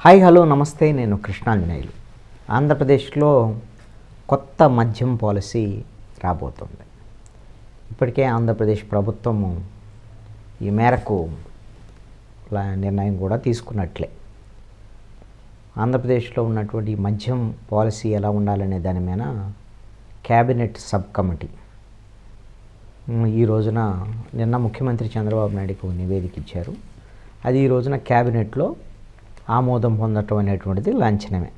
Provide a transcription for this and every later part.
Hi hello నమస్తే, నేను కృష్ణాంజనేయులు. ఆంధ్రప్రదేశ్లో కొత్త మద్యం పాలసీ రాబోతుంది. ఇప్పటికే ఆంధ్రప్రదేశ్ ప్రభుత్వము ఈ మేరకు నిర్ణయం కూడా తీసుకున్నట్లే. ఆంధ్రప్రదేశ్లో ఉన్నటువంటి మద్యం పాలసీ ఎలా ఉండాలనే దాని మీద క్యాబినెట్ సబ్ కమిటీ ఈ రోజున నిన్న ముఖ్యమంత్రి చంద్రబాబు నాయుడుకు నివేదిక ఇచ్చారు. అది ఈ రోజున క్యాబినెట్లో ఆమోదం పొందటం అనేటువంటిది లాంఛనమే.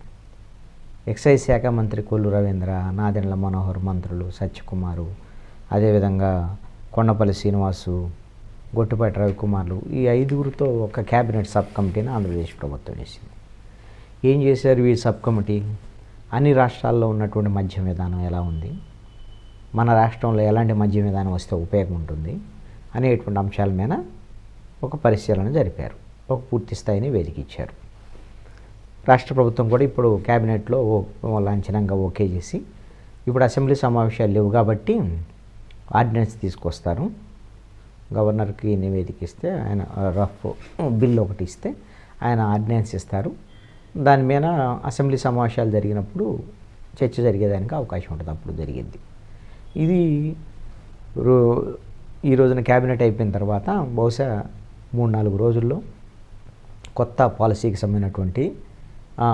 ఎక్సైజ్ శాఖ మంత్రి కొల్లు రవీంద్ర, నాదెండ్ల మనోహర్ మంత్రులు సత్యకుమారు, అదేవిధంగా కొండపల్లి శ్రీనివాసు, గొట్టిపాటి రవికుమార్లు, ఈ ఐదుగురితో ఒక క్యాబినెట్ సబ్ కమిటీని ఆంధ్రప్రదేశ్ ప్రభుత్వం వేసింది. ఏం చేశారు ఈ సబ్ కమిటీ? అన్ని రాష్ట్రాల్లో ఉన్నటువంటి మద్యం విధానం ఎలా ఉంది, మన రాష్ట్రంలో ఎలాంటి మద్యం విధానం వస్తే ఉపయోగం ఉంటుంది అనేటువంటి అంశాల మీద ఒక పరిశీలన జరిపారు. ఒక పూర్తి స్థాయిని వేదిక ఇచ్చారు. రాష్ట్ర ప్రభుత్వం కూడా ఇప్పుడు క్యాబినెట్లో లాంఛనంగా ఓకే చేసి, ఇప్పుడు అసెంబ్లీ సమావేశాలు లేవు కాబట్టి ఆర్డినెన్స్ తీసుకొస్తారు. గవర్నర్కి నివేదిక ఇస్తే ఆయన రఫ్ బిల్ ఒకటి ఇస్తే ఆయన ఆర్డినెన్స్ ఇస్తారు. దాని మీద అసెంబ్లీ సమావేశాలు జరిగినప్పుడు చర్చ జరిగేదానికి అవకాశం ఉంటుంది. అప్పుడు జరిగింది. ఇది ఈ రోజున క్యాబినెట్ అయిపోయిన తర్వాత బహుశా 3-4 రోజుల్లో కొత్త పాలసీకి సంబంధించినటువంటి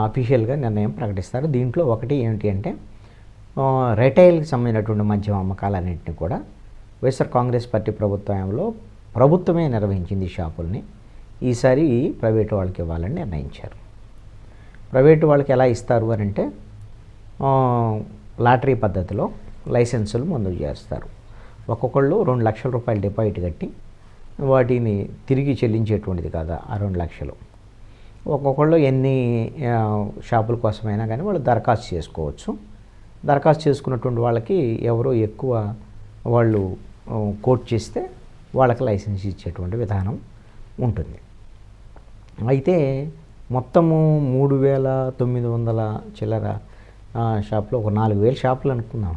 అఫీషియల్గా నిర్ణయం ప్రకటిస్తారు. దీంట్లో ఒకటి ఏమిటి అంటే, రిటైల్కి సంబంధించినటువంటి మద్యం అమ్మకాలన్నింటినీ కూడా వైఎస్ఆర్ కాంగ్రెస్ పార్టీ ప్రభుత్వంలో ప్రభుత్వమే నిర్వహించింది షాపుల్ని. ఈసారి ప్రైవేటు వాళ్ళకి ఇవ్వాలని నిర్ణయించారు. ప్రైవేటు వాళ్ళకి ఎలా ఇస్తారు అని అంటే, లాటరీ పద్ధతిలో లైసెన్సులు మంజూరు చేస్తారు. ఒక్కొక్కళ్ళు 2 లక్షల రూపాయలు డిపాజిట్ కట్టి వాటిని తిరిగి చెల్లించేటువంటిది కాదు ఆ 2 లక్షలు. ఒక్కొక్కళ్ళు ఎన్ని షాపుల కోసమైనా కానీ వాళ్ళు దరఖాస్తు చేసుకోవచ్చు. దరఖాస్తు చేసుకున్నటువంటి వాళ్ళకి ఎవరో ఎక్కువ వాళ్ళు కోట్ చేస్తే వాళ్ళకి లైసెన్స్ ఇచ్చేటువంటి విధానం ఉంటుంది. అయితే మొత్తము 3,900 చిల్లర షాపులు, ఒక 4,000 షాపులు అనుకుందాం.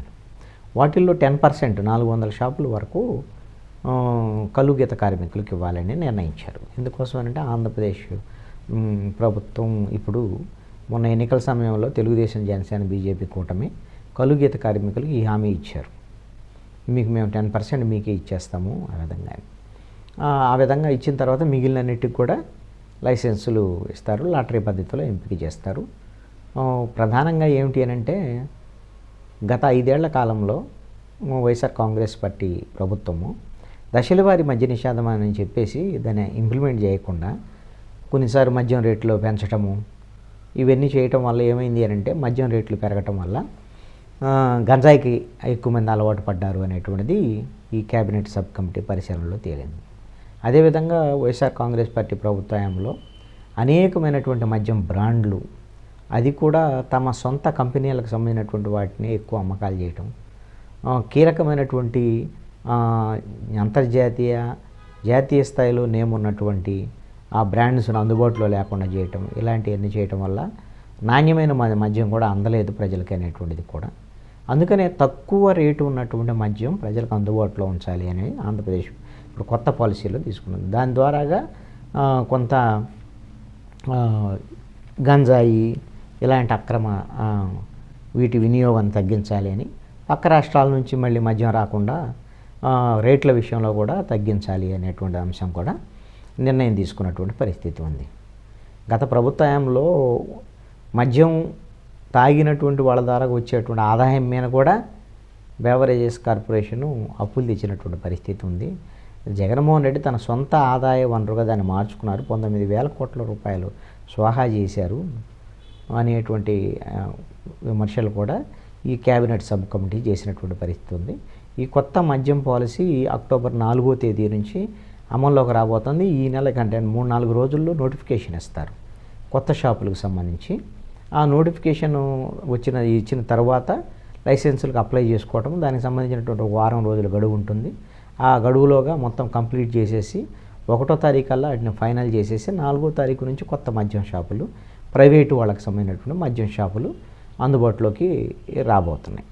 వాటిల్లో 10% 400 షాపుల వరకు కలుగీత కార్మికులకు ఇవ్వాలని నిర్ణయించారు. ఎందుకోసం అంటే ఆంధ్రప్రదేశ్ ప్రభుత్వం ఇప్పుడు మొన్న ఎన్నికల సమయంలో తెలుగుదేశం, జనసేన, బీజేపీ కూటమి కలుగీత కార్మికులకు ఈ హామీ ఇచ్చారు. మీకు మేము 10% మీకే ఇచ్చేస్తాము ఆ విధంగా ఇచ్చిన తర్వాత మిగిలినన్నిటికి కూడా లైసెన్సులు ఇస్తారు. లాటరీ పద్ధతిలో ఎంపిక చేస్తారు. ప్రధానంగా ఏమిటి అని అంటే, గత 5 ఏళ్ల కాలంలో వైఎస్ఆర్ కాంగ్రెస్ పార్టీ ప్రభుత్వము దశలవారీ మద్య నిషేధం అని చెప్పేసి దాన్ని ఇంప్లిమెంట్ చేయకుండా కొన్నిసార్లు మద్యం రేట్లు పెంచటము, ఇవన్నీ చేయటం వల్ల ఏమైంది అని అంటే, మద్యం రేట్లు పెరగటం వల్ల గంజాయికి ఎక్కువ మంది అలవాటు పడ్డారు అనేటువంటిది ఈ క్యాబినెట్ సబ్ కమిటీ పరిశీలనలో తేలింది. అదేవిధంగా వైఎస్ఆర్ కాంగ్రెస్ పార్టీ ప్రభుత్వంలో అనేకమైనటువంటి మద్యం బ్రాండ్లు, అది కూడా తమ సొంత కంపెనీలకు సంబంధించినటువంటి వాటిని ఎక్కువ అమ్మకాలు చేయటం, కీలకమైనటువంటి అంతర్జాతీయ, జాతీయ స్థాయిలో నేమ్ ఉన్నటువంటి ఆ బ్రాండ్స్ను అందుబాటులో లేకుండా చేయటం, ఇలాంటివన్నీ చేయటం వల్ల నాణ్యమైన మద్యం కూడా అందలేదు ప్రజలకి అనేటువంటిది కూడా. అందుకనే తక్కువ రేటు ఉన్నటువంటి మద్యం ప్రజలకు అందుబాటులో ఉంచాలి అని ఆంధ్రప్రదేశ్ ఇప్పుడు కొత్త పాలసీలో తీసుకున్నది. దాని ద్వారాగా కొంత గంజాయి ఇలాంటి అక్రమ వీటి వినియోగాన్ని తగ్గించాలి అని, పక్క రాష్ట్రాల నుంచి మళ్ళీ మద్యం రాకుండా రేట్ల విషయంలో కూడా తగ్గించాలి అనేటువంటి అంశం కూడా నిర్ణయం తీసుకున్నటువంటి పరిస్థితి ఉంది. గత ప్రభుత్వంలో మద్యం తాగినటువంటి వాళ్ళ ద్వారా వచ్చేటువంటి ఆదాయం మీద కూడా బెవరేజెస్ కార్పొరేషను అప్పులు తెచ్చినటువంటి పరిస్థితి ఉంది. జగన్మోహన్ రెడ్డి తన సొంత ఆదాయ వనరుగా దాన్ని మార్చుకున్నారు. 19,000 కోట్ల రూపాయలు స్వాహా చేశారు అనేటువంటి విమర్శలు కూడా ఈ క్యాబినెట్ సబ్ కమిటీ చేసినటువంటి పరిస్థితి ఉంది. ఈ కొత్త మద్యం పాలసీ అక్టోబర్ 4వ తేదీ నుంచి అమల్లోకి రాబోతుంది. ఈ నెల కంటే 3-4 రోజుల్లో నోటిఫికేషన్ ఇస్తారు కొత్త షాపులకు సంబంధించి. ఆ నోటిఫికేషన్ ఇచ్చిన తర్వాత లైసెన్సులకు అప్లై చేసుకోవటం, దానికి సంబంధించినటువంటి 1 వారం రోజుల గడువు ఉంటుంది. ఆ గడువులోగా మొత్తం కంప్లీట్ చేసేసి 1వ తారీఖుల్లా వాటిని ఫైనల్ చేసేసి 4వ తారీఖు నుంచి కొత్త మద్యం షాపులు, ప్రైవేటు వాళ్ళకి సంబంధించినటువంటి మద్యం షాపులు అందుబాటులోకి రాబోతున్నాయి.